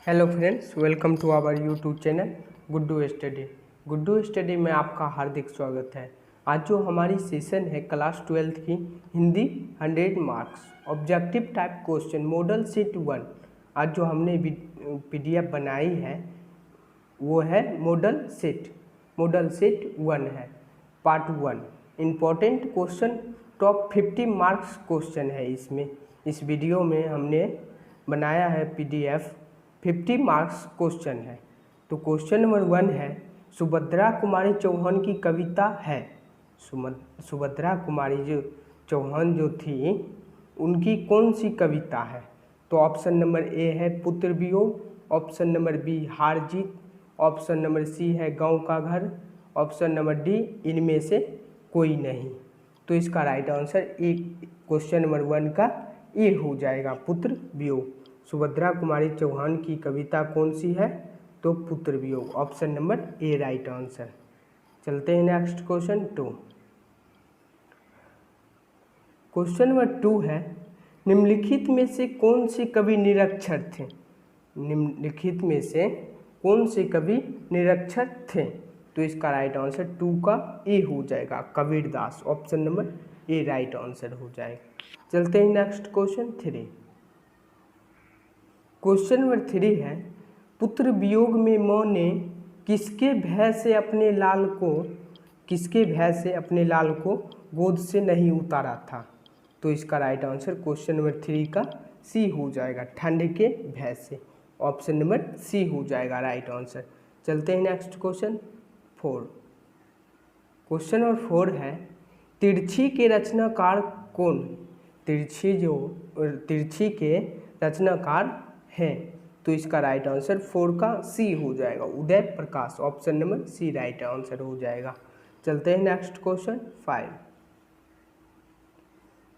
Hello friends, welcome to our YouTube channel Guddu study. Guddu study में आपका हार्दिक स्वागत है। आज जो हमारी सेशन है क्लास 12th की Hindi 100 marks objective type question model seat 1। आज जो हमने PDF बनाई है वो है मॉडल सीट 1 है, part 1। Important question top 50 marks question है। इस वीडियो में हमने बनाया है PDF 50 मार्क्स क्वेश्चन है। तो क्वेश्चन नंबर 1 है, सुभद्रा कुमारी चौहान की कविता है। सुभद्रा कुमारी चौहान जो थी उनकी कौन सी कविता है? तो ऑप्शन नंबर ए है पुत्र वियोग, ऑप्शन नंबर बी हार जीत, ऑप्शन नंबर सी है गांव का घर, ऑप्शन नंबर डी इनमें से कोई नहीं। तो इसका right answer A question number 1 का ए हो जाएगा, पुत्र वियोग। सुभद्रा कुमारी चौहान की कविता कौन सी है? तो पुत्र वियोग, option number A right answer. चलते हैं नेक्स्ट क्वेश्चन 2। क्वेश्चन नंबर 2 है, निम्नलिखित में से कौन से कवि निरक्षर थे? निम्नलिखित में से कौन से कवि निरक्षर थे? तो इसका राइट आंसर 2 का ए हो जाएगा, Kabirdas, option number A right answer हो जाएगा। चलते हैं नेक्स्ट क्वेश्चन 3। क्वेश्चन नंबर 3 है, पुत्र वियोग में माँ ने किसके भय से अपने लाल को गोद से नहीं उतारा था? तो इसका राइट आंसर क्वेश्चन नंबर 3 का सी हो जाएगा, ठंड के भय से, ऑप्शन नंबर सी हो जाएगा राइट आंसर। चलते हैं नेक्स्ट क्वेश्चन 4। क्वेश्चन नंबर 4 है, तिरछी के रचनाकार कौन? तिरछी के रचनाकार हैं। तो इसका राइट आंसर 4 का सी हो जाएगा, Uday Prakash, option number C right answer हो जाएगा। चलते हैं नेक्स्ट क्वेश्चन 5।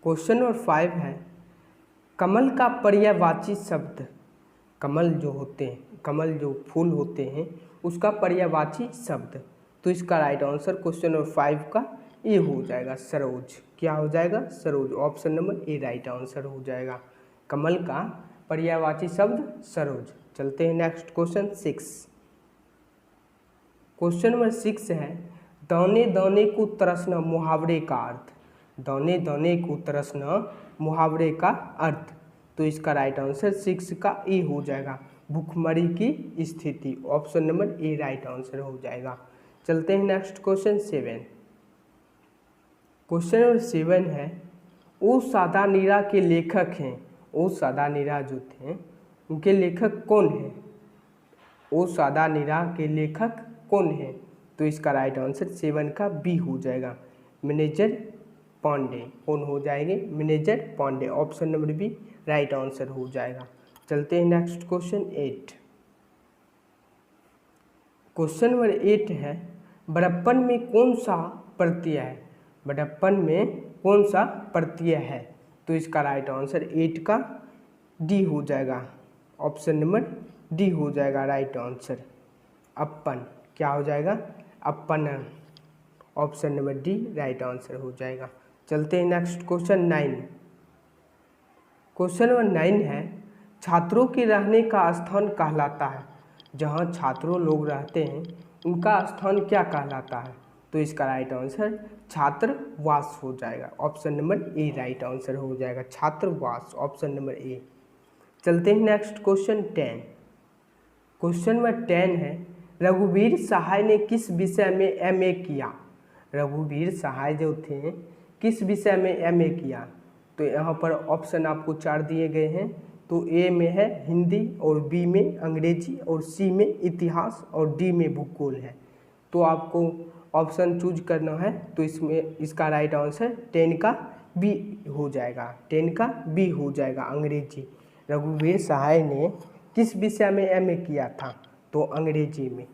क्वेश्चन नंबर 5 है, कमल का पर्यायवाची शब्द, कमल जो फूल होते हैं उसका पर्यायवाची शब्द। तो इसका राइट आंसर क्वेश्चन नंबर 5 का ए हो जाएगा, सरोज। क्या हो जाएगा? Saroj, option number A right answer हो जाएगा। कमल का पर्यायवाची शब्द सरोज। चलते हैं नेक्स्ट क्वेश्चन 6। क्वेश्चन नंबर 6 है, दाने दाने को तरसना मुहावरे का अर्थ। दाने दाने को तरसना मुहावरे का अर्थ। तो इसका राइट आंसर 6 का ए हो जाएगा, भूखमरी की स्थिति, option number A right answer हो जाएगा। चलते हैं नेक्स्ट क्वेश्चन 7। क्वेश्चन नंबर 7 है, ओ सादा नीरा के लेखक हैं। ओ सादा नीरा जो थे उनके लेखक कौन हैं? ओ सादा नीरा के लेखक कौन हैं? तो इसका राइट आंसर 7 का बी हो जाएगा, मैनेजर पांडे। कौन हो जाएंगे? Manager Pandey, option number B right answer हो जाएगा। चलते हैं नेक्स्ट क्वेश्चन 8। क्वेश्चन नंबर 8 है, बड़प्पन में कौन सा प्रत्यय है? बड़प्पन में कौन सा प्रत्यय है? तो इसका राइट आंसर 8 का डी हो जाएगा, ऑप्शन नंबर डी हो जाएगा राइट आंसर, अपन। क्या हो जाएगा? अपन, option number D right answer हो जाएगा। चलते हैं नेक्स्ट क्वेश्चन 9। क्वेश्चन नंबर 9 है, छात्रों के रहने का स्थान कहलाता है। जहाँ छात्रों लोग रहते हैं उनका स्थान क्या कहलाता है? तो इसका राइट आंसर छात्रवास हो जाएगा, option number A right answer हो जाएगा, छात्रवास, ऑप्शन नंबर ए। चलते हैं नेक्स्ट क्वेश्चन 10। क्वेश्चन नंबर 10 है, रघुवीर सहाय ने किस विषय में MA किया? रघुवीर सहाय जो थे किस विषय में MA किया? तो यहाँ पर ऑप्शन आपको 4 दिए गए हैं। तो ए में है हिंदी, और बी में अंग्रेजी, और सी में इतिहास, और डी में भूगोल है। तो आपको ऑप्शन चूज करना है। तो इसमें इसका राइट आंसर 10 का बी हो जाएगा, 10 का बी हो जाएगा, अंग्रेजी। रघुवीर सहाय ने किस विषय में MA किया था? तो अंग्रेजी में।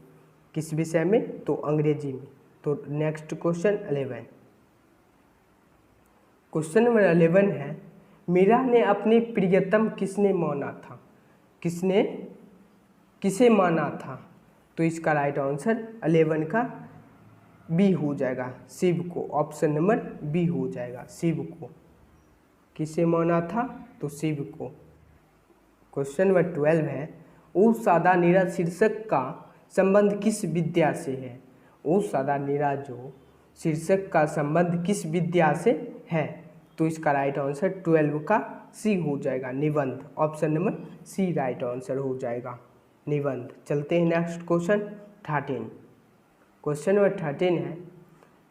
किस विषय में? तो अंग्रेजी में। तो नेक्स्ट क्वेश्चन 11। क्वेश्चन नंबर 11 है, मीरा ने अपनी प्रियतम किसने माना था? किसे माना था? तो इसका राइट आंसर 11 का बी हो जाएगा, शिव को, ऑप्शन नंबर बी हो जाएगा, शिव को। किसे माना था? तो शिव को। क्वेश्चन नंबर 12 है, ओ सादा नीरा शीर्षक का संबंध किस विद्या से है? ओ सादा नीरा जो शीर्षक का संबंध किस विद्या से है? तो इसका राइट आंसर 12 का सी हो जाएगा, निबंध। Option number C right answer हो जाएगा, निबंध। चलते हैं नेक्स्ट क्वेश्चन 13। क्वेश्चन नंबर 13 है,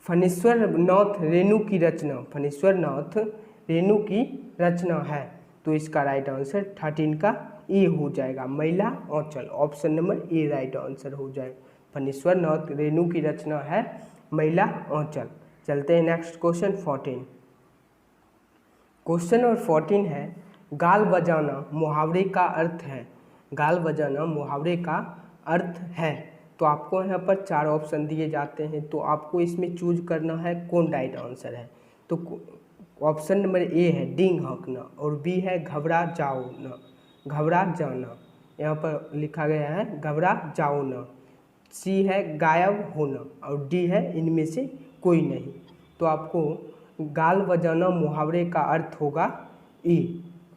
फणीश्वर नाथ रेणु की रचना, फणीश्वर नाथ रेणु की रचना है। तो इसका राइट आंसर 13 का ए हो जाएगा, Maila Anchal. Option number A right answer हो जाएगा, फणीश्वर नाथ रेणु की रचना है महिला आंचल। चलते हैं नेक्स्ट क्वेश्चन 14। क्वेश्चन नंबर 14 है, गाल बजाना मुहावरे का अर्थ है। गाल बजाना मुहावरे का अर्थ है। तो आपको यहाँ पर 4 ऑप्शन दिए जाते हैं, तो आपको इसमें चूज करना है कौन राइट आंसर है। तो ऑप्शन नंबर ए है डींग हाँकना, और बी है घबरा जाओ न, घबरा जाना, यहाँ पर लिखा गया है घबरा जाओ न। सी है गायब होना, और डी है इनमें से कोई नहीं। तो आपको गाल बजाना मुहावरे का अर्थ होगा ए।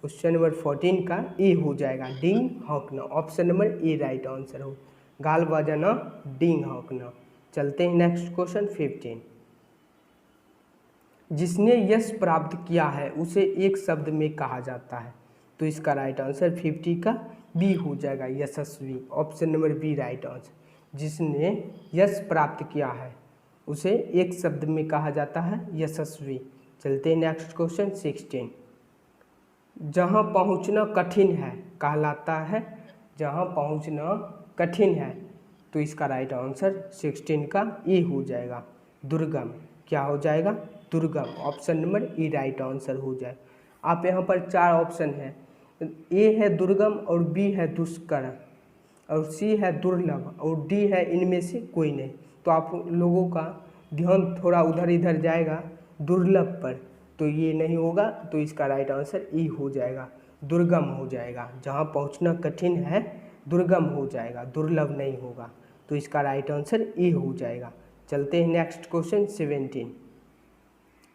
क्वेश्चन नंबर 14 का ए हो जाएगा, डींग हाँकना। Option number A right answer हो, गाल बजाना डींग हाँकना। चलते हैं नेक्स्ट क्वेश्चन 15। जिसने यश प्राप्त किया है उसे एक शब्द में कहा जाता है। तो इसका राइट आंसर 50 का बी हो जाएगा, यशस्वी। Option number B right answer, जिसने यश प्राप्त किया है उसे एक शब्द में कहा जाता है यशस्वी। चलते हैं नेक्स्ट क्वेश्चन 16। जहाँ पहुँचना कठिन है कहलाता है, जहाँ पहुँचना कठिन है। तो इसका राइट आंसर 16 का ए हो जाएगा, दुर्गम। क्या हो जाएगा? दुर्गम। Option number A right answer हो जाए। आप यहाँ पर 4 ऑप्शन है, ए है दुर्गम, और बी है दुष्कर, और सी है दुर्लभ, और डी है इनमें से कोई नहीं। तो आप लोगों का ध्यान थोड़ा उधर इधर जाएगा दुर्लभ पर, तो ये नहीं होगा। तो इसका राइट आंसर ई हो जाएगा, दुर्गम हो जाएगा। जहाँ पहुँचना कठिन है दुर्गम हो जाएगा, दुर्लभ नहीं होगा। तो इसका राइट आंसर ई हो जाएगा। चलते हैं नेक्स्ट क्वेश्चन 17।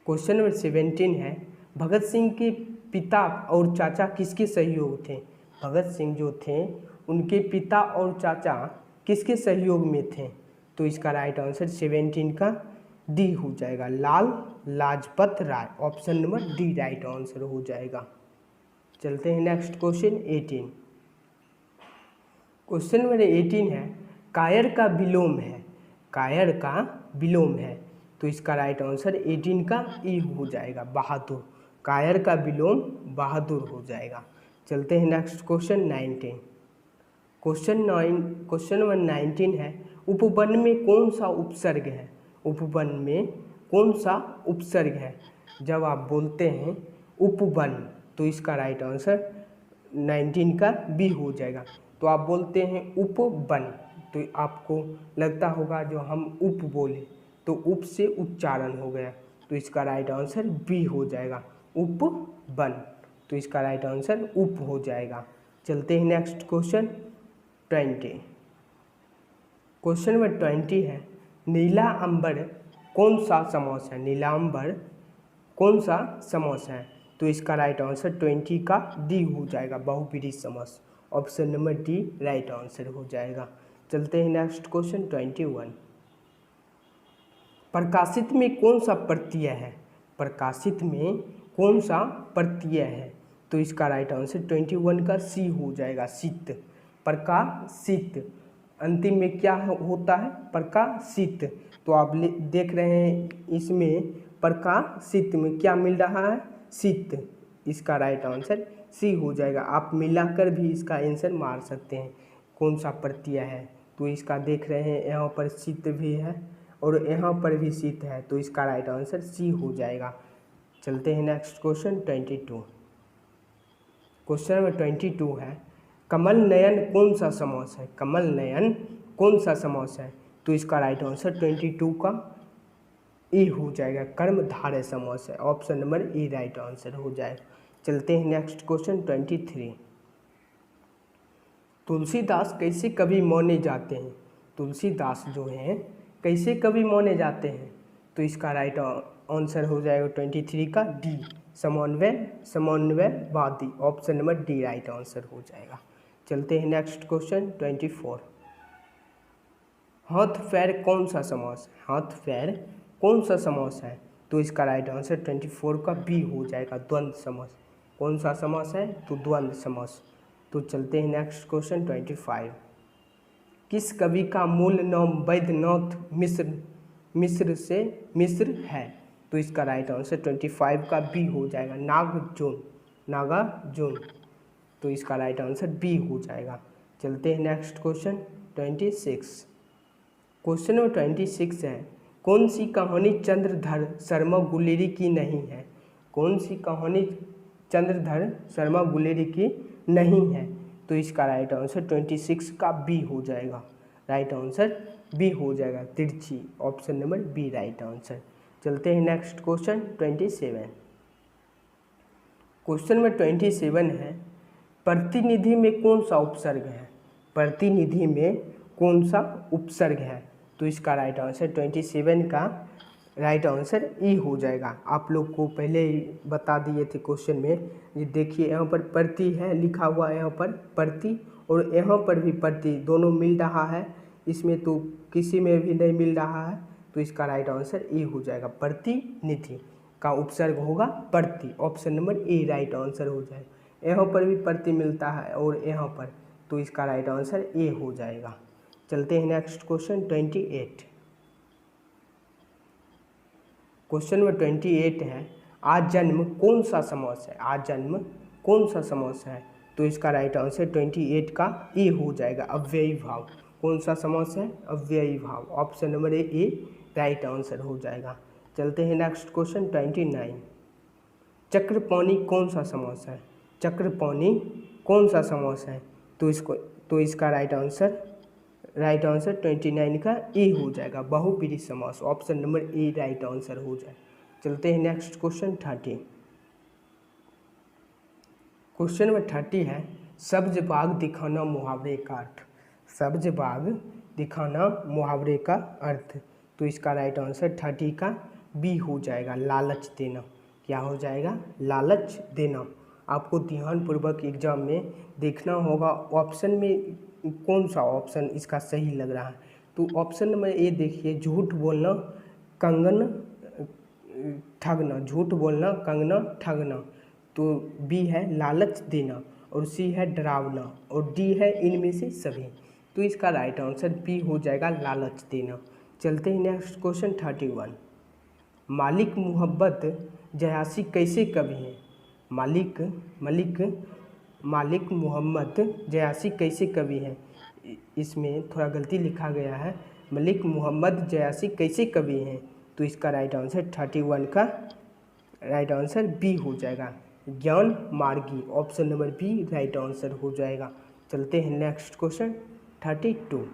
क्वेश्चन नंबर 17 है, भगत सिंह के पिता और चाचा किसके सहयोग थे? भगत सिंह जो थे उनके पिता और चाचा किसके सहयोग में थे? तो इसका राइट आंसर 17 का डी हो जाएगा, Lala Lajpat Rai. Option number D right answer हो जाएगा। चलते हैं नेक्स्ट क्वेश्चन 18। क्वेश्चन नंबर 18 है, कायर का विलोम है, कायर का विलोम है। तो इसका राइट आंसर 18 का ई हो जाएगा, बहादुर। कायर का विलोम बहादुर हो जाएगा। चलते हैं नेक्स्ट क्वेश्चन 19। क्वेश्चन नंबर 19 है, उपवन में कौन सा उपसर्ग है? उपवन में कौन सा उपसर्ग है? जब आप बोलते हैं उपवन, तो इसका राइट आंसर 19 का बी हो जाएगा। तो आप बोलते हैं उपवन, तो आपको लगता होगा जो हम उप बोले तो उप से उच्चारण हो गया। तो इसका राइट आंसर बी हो जाएगा, उपवन। तो इसका राइट आंसर उप हो जाएगा। चलते हैं नेक्स्ट क्वेश्चन 20। क्वेश्चन नंबर 20 है, नीला अंबर कौन सा समास है? नीला अंबर कौन सा समास है? तो इसका राइट आंसर 20 का डी हो जाएगा, बहुब्रीहि समास। Option number D right answer हो जाएगा। चलते हैं नेक्स्ट क्वेश्चन 21। प्रकाशित में कौन सा प्रत्यय है? प्रकाशित में कौन सा प्रत्यय है? तो इसका राइट आंसर 21 का सी हो जाएगा, शीत। प्रकाशित अंतिम में क्या होता है? प्रकाशित। तो आप देख रहे हैं इसमें प्रकाशित में क्या मिल रहा है? शीत। इसका राइट आंसर सी हो जाएगा। आप मिलाकर भी इसका आंसर मार सकते हैं कौन सा प्रत्यय है। तो इसका देख रहे हैं यहाँ पर शीत भी है और यहाँ पर भी शीत है, तो इसका राइट आंसर सी हो जाएगा। चलते हैं नेक्स्ट क्वेश्चन 22। क्वेश्चन नंबर 22 है, कमल नयन कौन सा समास है? कमल नयन कौन सा समास है? तो इसका राइट आंसर 22 का ए हो जाएगा, कर्मधारय समास है। Option number A right answer हो जाएगा। चलते हैं नेक्स्ट क्वेश्चन 23। तुलसीदास कैसे कवि माने जाते हैं? तुलसीदास जो हैं कैसे कवि माने जाते हैं? तो इसका राइट आंसर हो जाएगा 23 का डी, समन्वयवादी। Option number D right answer हो जाएगा। चलते हैं नेक्स्ट क्वेश्चन 24। हाथ पैर कौन सा समास? हाथ पैर कौन सा समास है? तो इसका राइट आंसर 24 का बी हो जाएगा, द्वंद्व समास। कौन सा समास है? तो द्वंद्व समास। तो चलते हैं नेक्स्ट क्वेश्चन 25। किस कवि का मूल नाम वैद्यनाथ मिश्र है? तो इसका राइट आंसर 25 का बी हो जाएगा, नागार्जुन। तो इसका राइट आंसर बी हो जाएगा। चलते हैं नेक्स्ट क्वेश्चन 26। क्वेश्चन नंबर 26 है, कौन सी कहानी चंद्रधर शर्मा गुलेरी की नहीं है? कौन सी कहानी चंद्रधर शर्मा गुलेरी की नहीं है? तो इसका राइट आंसर 26 का बी हो जाएगा, राइट आंसर बी हो जाएगा, तिरछी। Option number B right answer. चलते हैं नेक्स्ट क्वेश्चन 27। क्वेश्चन नंबर 27 है, प्रतिनिधि में कौन सा उपसर्ग है? प्रतिनिधि में कौन सा उपसर्ग है? तो इसका राइट आंसर 27 का राइट आंसर ई हो जाएगा। आप लोग को पहले ही बता दिए थे क्वेश्चन में। ये देखिए यहाँ पर प्रति है लिखा हुआ, यहाँ पर प्रति और यहाँ पर भी प्रति, दोनों मिल रहा है। इसमें तो किसी में भी नहीं मिल रहा है। तो इसका राइट आंसर ए हो जाएगा, प्रतिनिधि का उपसर्ग होगा प्रति। Option number A right answer हो जाएगा। यहाँ पर भी प्रति मिलता है और यहाँ पर, तो इसका राइट आंसर ए हो जाएगा। चलते हैं नेक्स्ट क्वेश्चन 28। क्वेश्चन नंबर 28 है, आज जन्म कौन सा समास है? आज जन्म कौन सा समास है? तो इसका राइट आंसर 28 का ए हो जाएगा, अव्ययी भाव। कौन सा समास है? अव्ययी भाव। Option number A right answer हो जाएगा। चलते हैं नेक्स्ट क्वेश्चन 29। चक्रपाणी कौन सा समास है? चक्रपाणी कौन सा समास है? तो इसका राइट आंसर 29 का ए हो जाएगा, बहुब्रीहि समास। Option number A right answer हो जाए। चलते हैं नेक्स्ट क्वेश्चन 30। क्वेश्चन नंबर 30 है, सब्ज बाग दिखाना मुहावरे का अर्थ। सब्ज बाग दिखाना मुहावरे का अर्थ। तो इसका राइट आंसर 30 का बी हो जाएगा, लालच देना। क्या हो जाएगा? लालच देना। आपको ध्यानपूर्वक एग्जाम में देखना होगा ऑप्शन में कौन सा ऑप्शन इसका सही लग रहा है। तो ऑप्शन नंबर ए देखिए, झूठ बोलना कंगन ठगना, झूठ बोलना कंगना ठगना। तो बी है लालच देना और सी है डरावना और डी है इनमें से सभी। तो इसका राइट आंसर बी हो जाएगा, लालच देना। चलते हैं नेक्स्ट क्वेश्चन 31। मालिक मोहब्बत जयासी कैसे कवि हैं? मालिक मोहम्मद जयासी कैसे कवि हैं? इसमें थोड़ा गलती लिखा गया है, मलिक मोहम्मद जयासी कैसे कवि हैं? तो इसका राइट आंसर 31 का राइट आंसर बी हो जाएगा, ज्ञान मार्गी। Option number B right answer हो जाएगा। चलते हैं नेक्स्ट क्वेश्चन 32।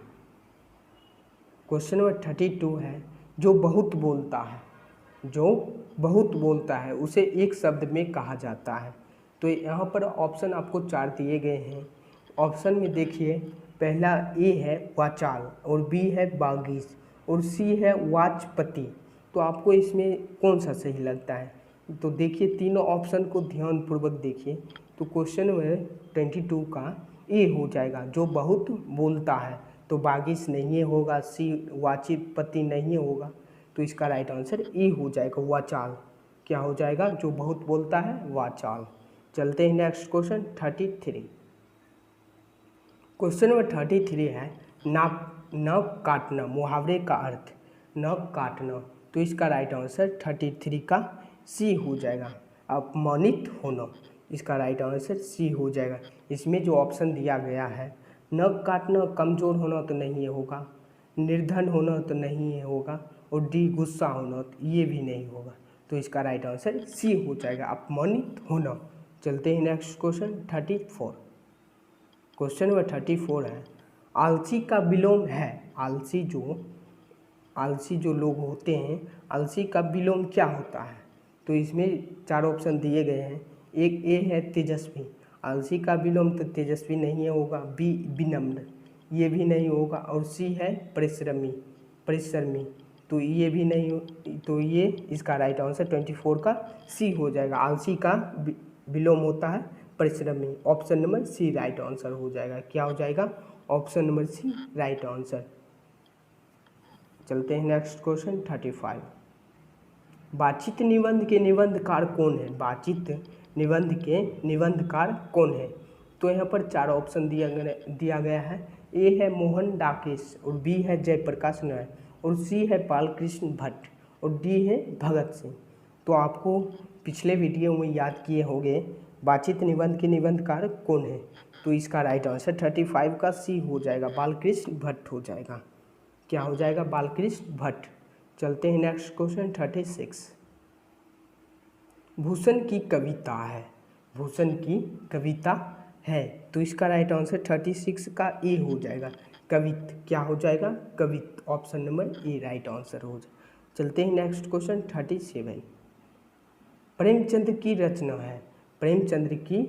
क्वेश्चन नंबर 32 है, जो बहुत बोलता है उसे एक शब्द में कहा जाता है। तो यहाँ पर ऑप्शन आपको 4 दिए गए हैं। ऑप्शन में देखिए, पहला ए है वाचाल और बी है बागीश और सी है वाचपति। तो आपको इसमें कौन सा सही लगता है? तो देखिए तीनों ऑप्शन को ध्यानपूर्वक देखिए। तो क्वेश्चन नंबर 22 का ए हो जाएगा, जो बहुत बोलता है। तो बागीश नहीं होगा, सी वाचपति नहीं होगा। तो इसका राइट आंसर ए हो जाएगा, वाचाल। क्या हो जाएगा? जो बहुत बोलता है, वाचाल। चलते हैं नेक्स्ट क्वेश्चन 33। क्वेश्चन नंबर 33 है, नाक काटना मुहावरे का अर्थ। नाक काटना। तो इसका राइट आंसर 33 का सी हो जाएगा, अपमानित होना। इसका राइट आंसर सी हो जाएगा। इसमें जो ऑप्शन दिया गया है, नाक काटना कमज़ोर होना तो नहीं होगा, निर्धन होना तो नहीं होगा और डी गुस्सा होना तो ये भी नहीं होगा। तो इसका राइट आंसर सी हो जाएगा, अपमानित होना। चलते हैं नेक्स्ट क्वेश्चन 34। क्वेश्चन नंबर 34 है, आलसी का विलोम है। आलसी जो लोग होते हैं, आलसी का विलोम क्या होता है? तो इसमें 4 ऑप्शन दिए गए हैं। एक ए है तेजस्वी, आलसी का विलोम तो तेजस्वी नहीं होगा। बी विनम्र, ये भी नहीं होगा। और सी है परिश्रमी, तो ये भी नहीं हो। तो ये इसका राइट आंसर 24 का सी हो जाएगा। आलसी का विलोम होता है परिश्रमी। Option number C right answer हो जाएगा। क्या हो जाएगा? Option number C right answer. चलते हैं नेक्स्ट क्वेश्चन 35। बातचीत निबंध के निबंधकार कौन है? बातचीत निबंध के निबंधकार कौन है? तो यहाँ पर 4 ऑप्शन दिया गया है। ए है मोहन डाकेश, और बी है जयप्रकाश नारायण, और सी है बालकृष्ण भट्ट, और डी है भगत सिंह। तो आपको पिछले वीडियो में याद किए होंगे बातचीत निबंध के निबंधकार कौन है। तो इसका राइट आंसर 35 का सी हो जाएगा, बालकृष्ण भट्ट हो जाएगा। क्या हो जाएगा? बालकृष्ण भट्ट। चलते हैं नेक्स्ट क्वेश्चन 36। भूषण की कविता है। भूषण की कविता है, तो इसका राइट आंसर 36 का ए हो जाएगा, कवित। क्या हो जाएगा? कवित। Option number A right answer हो जाएगा। चलते हैं नेक्स्ट क्वेश्चन 37। प्रेमचंद की रचना है। प्रेमचंद्र की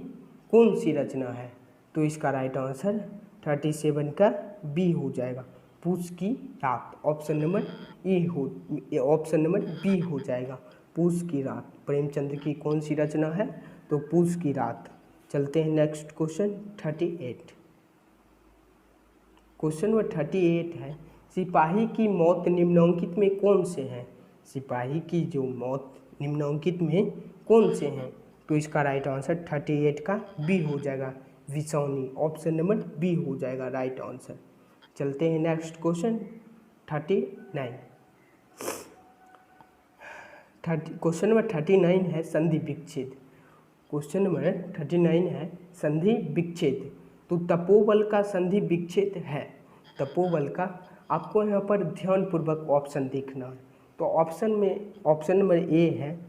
कौन सी रचना है? तो इसका राइट आंसर 37 का बी हो जाएगा, पूस की रात। Option number option number B हो जाएगा, पूस की रात। प्रेमचंद्र की कौन सी रचना है? तो पूस की रात। चलते हैं नेक्स्ट क्वेश्चन 38। क्वेश्चन नंबर 38 है, सिपाही की मौत निम्नलिखित में कौन से हैं? सिपाही की जो मौत निम्नलिखित में कौन से हैं? तो इसका राइट आंसर 38 का बी हो जाएगा, विसौनी। ऑप्शन नंबर बी हो जाएगा राइट आंसर। चलते हैं नेक्स्ट क्वेश्चन 39। क्वेश्चन नंबर 39 है संधि विच्छेद। क्वेश्चन नंबर 39 है संधि विच्छेद। तो तपोबल का संधि विच्छेद है। तपोबल का आपको यहाँ पर ध्यानपूर्वक ऑप्शन देखना है। तो ऑप्शन नंबर ए है,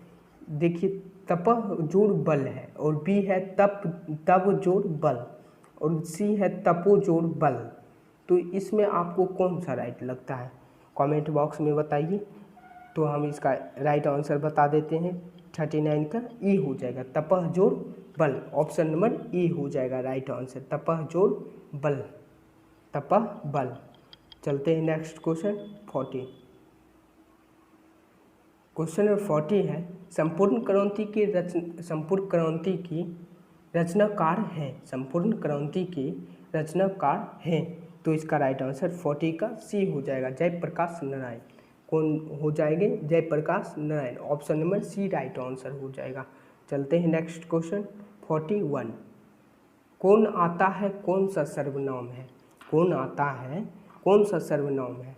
देखिए, तपह जोड़ बल है, और बी है तब जोड़ बल, और सी है तपो जोड़ बल। तो इसमें आपको कौन सा राइट लगता है? कमेंट बॉक्स में बताइए। तो हम इसका राइट आंसर बता देते हैं, 39 का ई हो जाएगा, तपह जोड़ बल। ऑप्शन नंबर ई हो जाएगा राइट आंसर, तपह जोड़ बल, तपह बल। चलते हैं नेक्स्ट क्वेश्चन 40। क्वेश्चन नंबर 40 है, संपूर्ण क्रांति की रचनाकार हैं। संपूर्ण क्रांति की रचनाकार हैं। तो इसका राइट आंसर 40 का सी हो जाएगा, जयप्रकाश नारायण। कौन हो जाएंगे? Jayaprakash Narayan. Option number C right answer हो जाएगा। चलते हैं नेक्स्ट क्वेश्चन 41। कौन आता है कौन सा सर्वनाम है? कौन आता है कौन सा सर्वनाम है?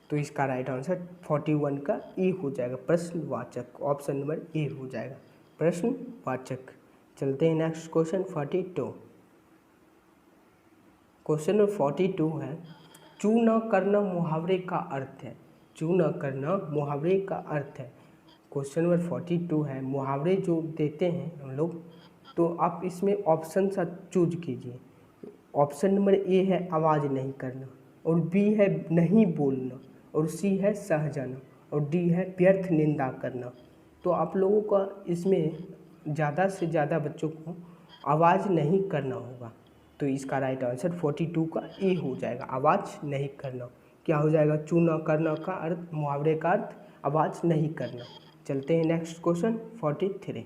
तो इसका राइट आंसर 41 का ए हो जाएगा, प्रश्नवाचक। ऑप्शन नंबर ए हो जाएगा, प्रश्नवाचक। चलते हैं नेक्स्ट क्वेश्चन 42। क्वेश्चन नंबर 42 है, चू न करना मुहावरे का अर्थ है। चू न करना मुहावरे का अर्थ है। क्वेश्चन नंबर 42 है, मुहावरे जो देते हैं हम लोग, तो आप इसमें ऑप्शन सा चूज कीजिए। ऑप्शन नंबर ए है आवाज़ नहीं करना, और बी है नहीं बोलना, और सी है सह जाना, और डी है व्यर्थ निंदा करना। तो आप लोगों का इसमें ज़्यादा से ज़्यादा बच्चों को आवाज़ नहीं करना होगा। तो इसका राइट आंसर 42 का ए हो जाएगा, आवाज़ नहीं करना। क्या हो जाएगा? चूना करना का अर्थ, मुहावरे का अर्थ आवाज़ नहीं करना। चलते हैं नेक्स्ट क्वेश्चन 43।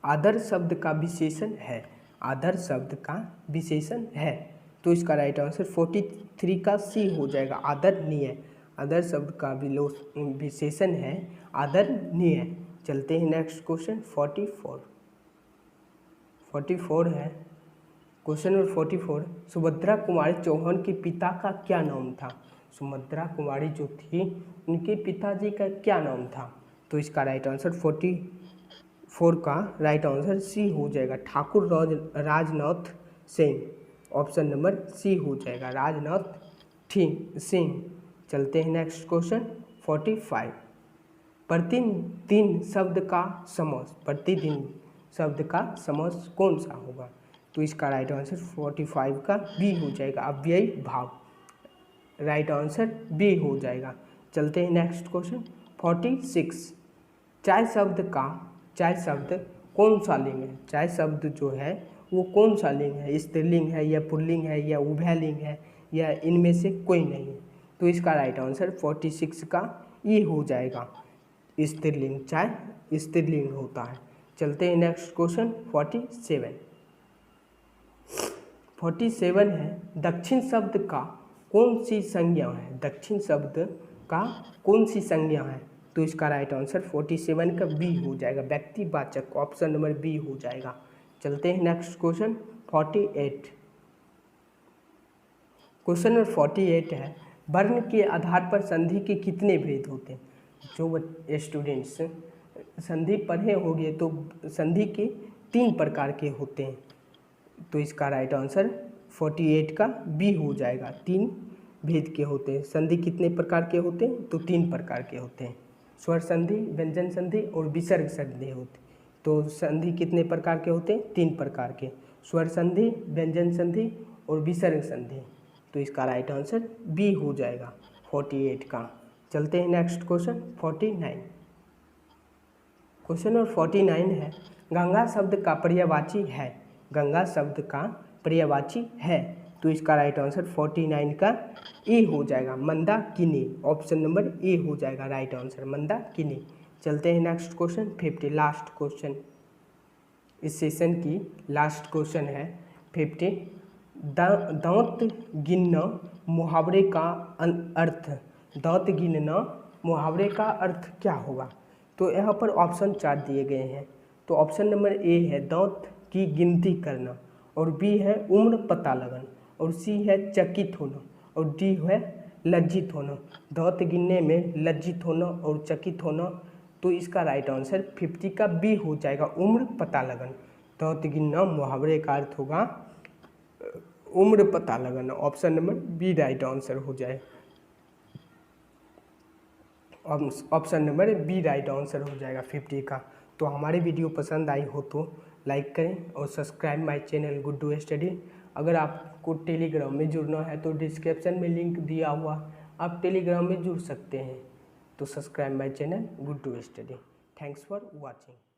आदर शब्द का विशेषण है। आदर शब्द का विशेषण है। तो इसका राइट आंसर 43 का सी हो जाएगा, आदरणीय। आदर शब्द का विशेषण है आदरणीय। चलते हैं नेक्स्ट क्वेश्चन 44 है। क्वेश्चन नंबर 44, सुभद्रा कुमारी चौहान के पिता का क्या नाम था? सुभद्रा कुमारी जो थी, उनके पिताजी का क्या नाम था? तो इसका राइट आंसर 44 का राइट आंसर सी हो जाएगा, Thakur Rajnath Singh. Option number C हो जाएगा, राजनाथ सिंह। चलते हैं नेक्स्ट क्वेश्चन 45। प्रतिदिन शब्द का समास। प्रतिदिन शब्द का समास कौन सा होगा? तो इसका राइट आंसर 45 का बी हो जाएगा, अव्ययी भाव। राइट आंसर बी हो जाएगा। चलते हैं नेक्स्ट क्वेश्चन 46। चाय शब्द कौन सा लिंग है? चाय शब्द जो है वो कौन सा लिंग है? स्त्रीलिंग है या पुल्लिंग है या उभयलिंग है या इनमें से कोई नहीं है? तो इसका राइट आंसर 46 का ई हो जाएगा, स्त्रीलिंग। चाय स्त्रीलिंग होता है। चलते हैं नेक्स्ट क्वेश्चन 47 है दक्षिण शब्द का कौन सी संज्ञा है, दक्षिण शब्द का कौन सी संज्ञा है। तो इसका राइट आंसर 47 का बी हो जाएगा, व्यक्तिवाचक, ऑप्शन नंबर बी हो जाएगा। चलते हैं नेक्स्ट क्वेश्चन 48। क्वेश्चन नंबर 48 है वर्ण के आधार पर संधि के कितने भेद होते हैं। जो स्टूडेंट्स संधि पढ़े होंगे तो संधि के 3 प्रकार के होते हैं। तो इसका राइट आंसर 48 का बी हो जाएगा, 3 भेद के होते हैं। संधि कितने प्रकार के होते हैं, तो 3 प्रकार के होते हैं, स्वर संधि, व्यंजन संधि और विसर्ग संधि होते हैं। तो संधि कितने प्रकार के होते हैं, 3 प्रकार के, स्वर संधि, व्यंजन संधि और विसर्ग संधि। तो इसका राइट आंसर बी हो जाएगा 48 का। चलते हैं नेक्स्ट क्वेश्चन 49। क्वेश्चन नंबर 49 है गंगा शब्द का पर्यायवाची है, गंगा शब्द का पर्यायवाची है। तो इसका राइट आंसर 49 का ए हो जाएगा, मंदाकिनी, ऑप्शन नंबर ए हो जाएगा राइट आंसर, मंदाकिनी। चलते हैं नेक्स्ट क्वेश्चन 50, लास्ट क्वेश्चन, इस सेशन की लास्ट क्वेश्चन है 50। दांत गिनना मुहावरे का अर्थ, दांत गिनना मुहावरे का अर्थ क्या होगा। तो यहाँ पर ऑप्शन 4 दिए गए हैं। तो ऑप्शन नंबर ए है दांत की गिनती करना, और बी है उम्र पता लगाना, और सी है चकित होना, और डी है लज्जित होना। दांत गिनने में लज्जित होना और चकित होना। तो इसका राइट आंसर 50 का बी हो जाएगा, उम्र पता लगाना। दांत गिनना मुहावरे का अर्थ होगा उम्र पता लगाना, option number B right answer हो जाए, option number B right answer हो जाएगा 50 का। तो हमारी वीडियो पसंद आई हो तो लाइक करें और subscribe my channel Guddu study. अगर आपको टेलीग्राम में जुड़ना है तो डिस्क्रिप्शन में लिंक दिया हुआ, आप टेलीग्राम में जुड़ सकते हैं। तो subscribe my channel Guddu study. Thanks for watching.